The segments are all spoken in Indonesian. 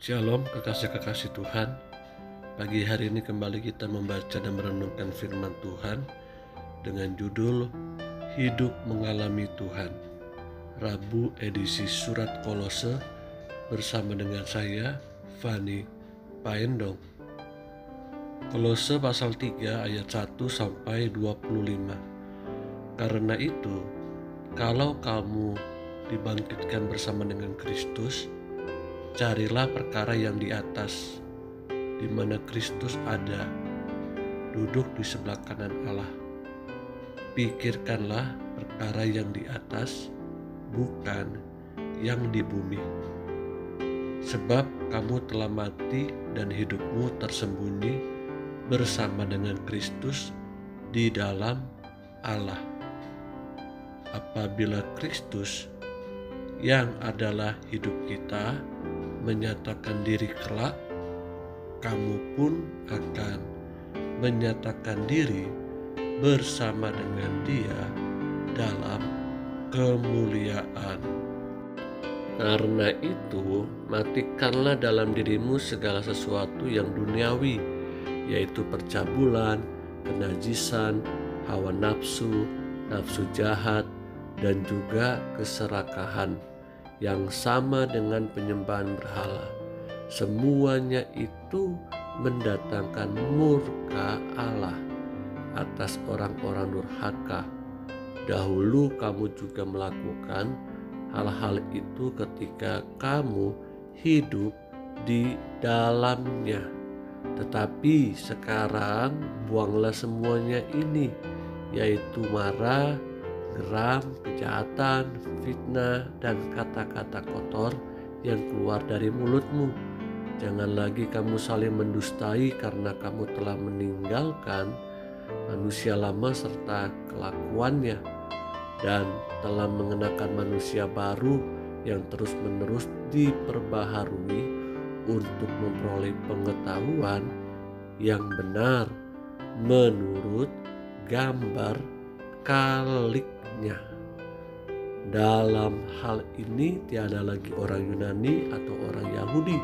Shalom kekasih-kekasih Tuhan. Pagi hari ini kembali kita membaca dan merenungkan firman Tuhan dengan judul Hidup Mengalami Tuhan. Rabu edisi Surat Kolose bersama dengan saya, Fani Paendong. Kolose pasal 3 ayat 1 sampai 25. Karena itu, kalau kamu dibangkitkan bersama dengan Kristus, carilah perkara yang di atas, di mana Kristus ada, duduk di sebelah kanan Allah. Pikirkanlah perkara yang di atas, bukan yang di bumi. Sebab kamu telah mati dan hidupmu tersembunyi bersama dengan Kristus di dalam Allah. Apabila Kristus yang adalah hidup kita menyatakan diri kelak, kamu pun akan menyatakan diri bersama dengan Dia dalam kemuliaan. Karena itu, matikanlah dalam dirimu segala sesuatu yang duniawi, yaitu percabulan, kenajisan, hawa nafsu, nafsu jahat, dan juga keserakahan yang sama dengan penyembahan berhala. Semuanya itu mendatangkan murka Allah atas orang-orang durhaka. Dahulu kamu juga melakukan hal-hal itu ketika kamu hidup di dalamnya. Tetapi sekarang buanglah semuanya ini, yaitu marah, geram, kejahatan, fitnah, dan kata-kata kotor yang keluar dari mulutmu. Jangan lagi kamu saling mendustai, karena kamu telah meninggalkan manusia lama serta kelakuannya, dan telah mengenakan manusia baru yang terus-menerus diperbaharui untuk memperoleh pengetahuan yang benar menurut gambar kaliknya. Dalam hal ini tiada lagi orang Yunani atau orang Yahudi,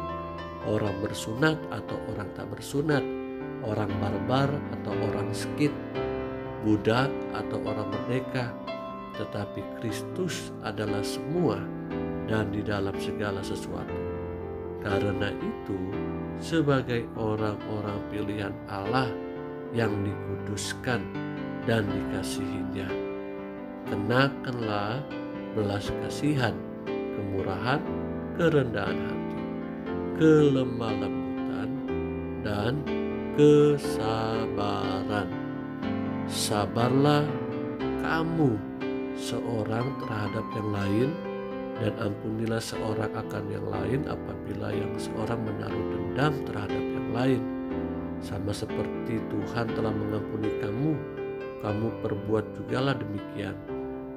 orang bersunat atau orang tak bersunat, orang barbar atau orang Skit, budak atau orang merdeka, tetapi Kristus adalah semua dan di dalam segala sesuatu. Karena itu, sebagai orang-orang pilihan Allah yang dikuduskan dan dikasihinya, kenakanlah belas kasihan, kemurahan, kerendahan hati, kelemah lembutan, dan kesabaran. Sabarlah kamu seorang terhadap yang lain, dan ampunilah seorang akan yang lain apabila yang seorang menaruh dendam terhadap yang lain. Sama seperti Tuhan telah mengampuni kamu, kamu perbuat jugalah demikian.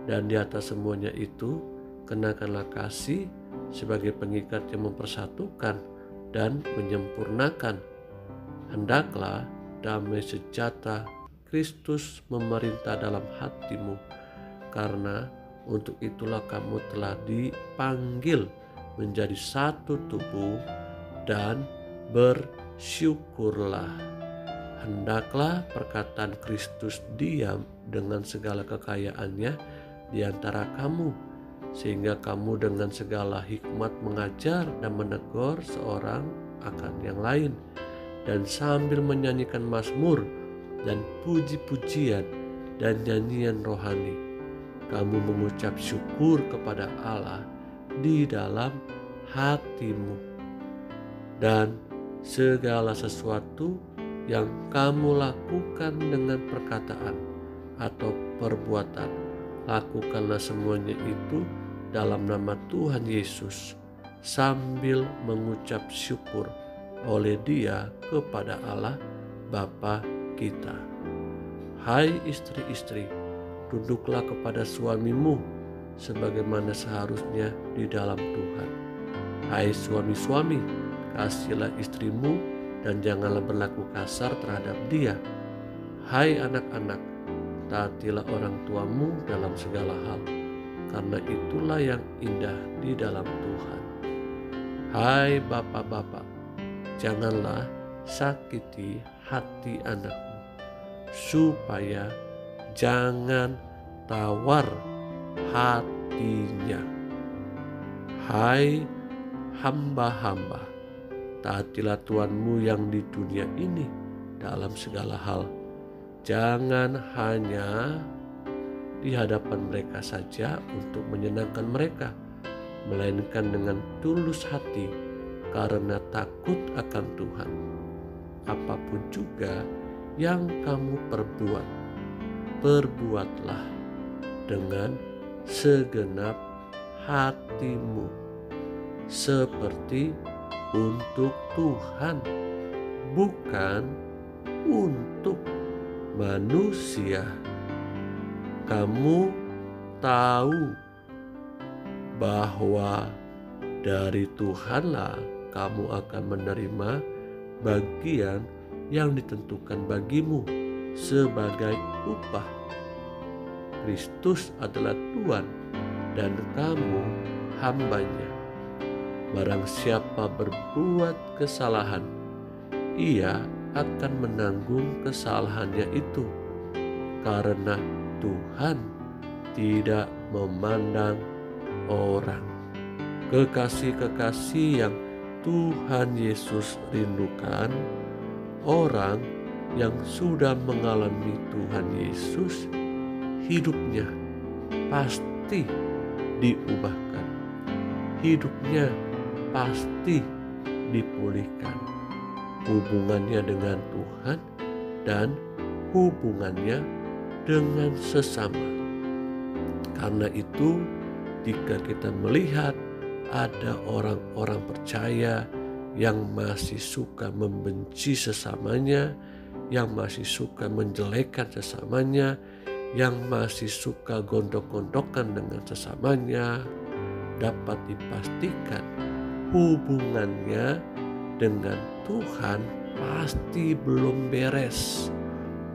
Dan di atas semuanya itu, kenakanlah kasih sebagai pengikat yang mempersatukan dan menyempurnakan. Hendaklah damai sejahtera Kristus memerintah dalam hatimu, karena untuk itulah kamu telah dipanggil menjadi satu tubuh, dan bersyukurlah. Hendaklah perkataan Kristus diam dengan segala kekayaannya di antara kamu, sehingga kamu dengan segala hikmat mengajar dan menegur seorang akan yang lain, dan sambil menyanyikan mazmur dan puji-pujian dan nyanyian rohani, kamu mengucap syukur kepada Allah di dalam hatimu. Dan segala sesuatu yang kamu lakukan dengan perkataan atau perbuatan, lakukanlah semuanya itu dalam nama Tuhan Yesus, sambil mengucap syukur oleh Dia kepada Allah Bapa kita. Hai istri-istri, tunduklah kepada suamimu sebagaimana seharusnya di dalam Tuhan. Hai suami-suami, kasihilah istrimu dan janganlah berlaku kasar terhadap dia. Hai anak-anak, taatilah orang tuamu dalam segala hal, karena itulah yang indah di dalam Tuhan. Hai bapak-bapak, janganlah sakiti hati anakmu, supaya jangan tawar hatinya. Hai hamba-hamba, taatilah Tuhanmu yang di dunia ini dalam segala hal. Jangan hanya di hadapan mereka saja untuk menyenangkan mereka, melainkan dengan tulus hati karena takut akan Tuhan. Apapun juga yang kamu perbuat, perbuatlah dengan segenap hatimu, seperti untuk Tuhan, bukan untuk manusia. Kamu tahu bahwa dari Tuhanlah kamu akan menerima bagian yang ditentukan bagimu sebagai upah. Kristus adalah Tuhan dan kamu hambanya. Barang siapa berbuat kesalahan, ia akan menanggung kesalahannya itu, karena Tuhan tidak memandang orang. Kekasih-kekasih yang Tuhan Yesus rindukan, orang yang sudah mengalami Tuhan Yesus, hidupnya pasti diubahkan, hidupnya pasti dipulihkan, hubungannya dengan Tuhan dan hubungannya dengan sesama. Karena itu, jika kita melihat ada orang-orang percaya yang masih suka membenci sesamanya, yang masih suka menjelekkan sesamanya, yang masih suka gondok-gondokan dengan sesamanya, dapat dipastikan hubungannya dengan Tuhan pasti belum beres.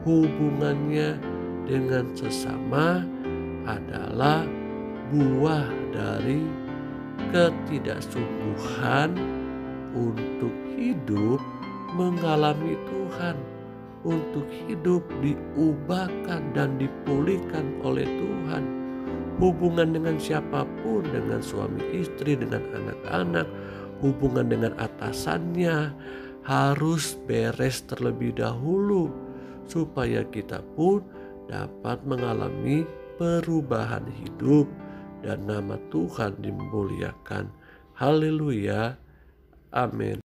Hubungannya dengan sesama adalah buah dari ketidaksungguhan untuk hidup mengalami Tuhan, untuk hidup diubahkan dan dipulihkan oleh Tuhan. Hubungan dengan siapapun, dengan suami istri, dengan anak-anak, hubungan dengan atasannya harus beres terlebih dahulu, supaya kita pun dapat mengalami perubahan hidup dan nama Tuhan dimuliakan. Haleluya. Amin.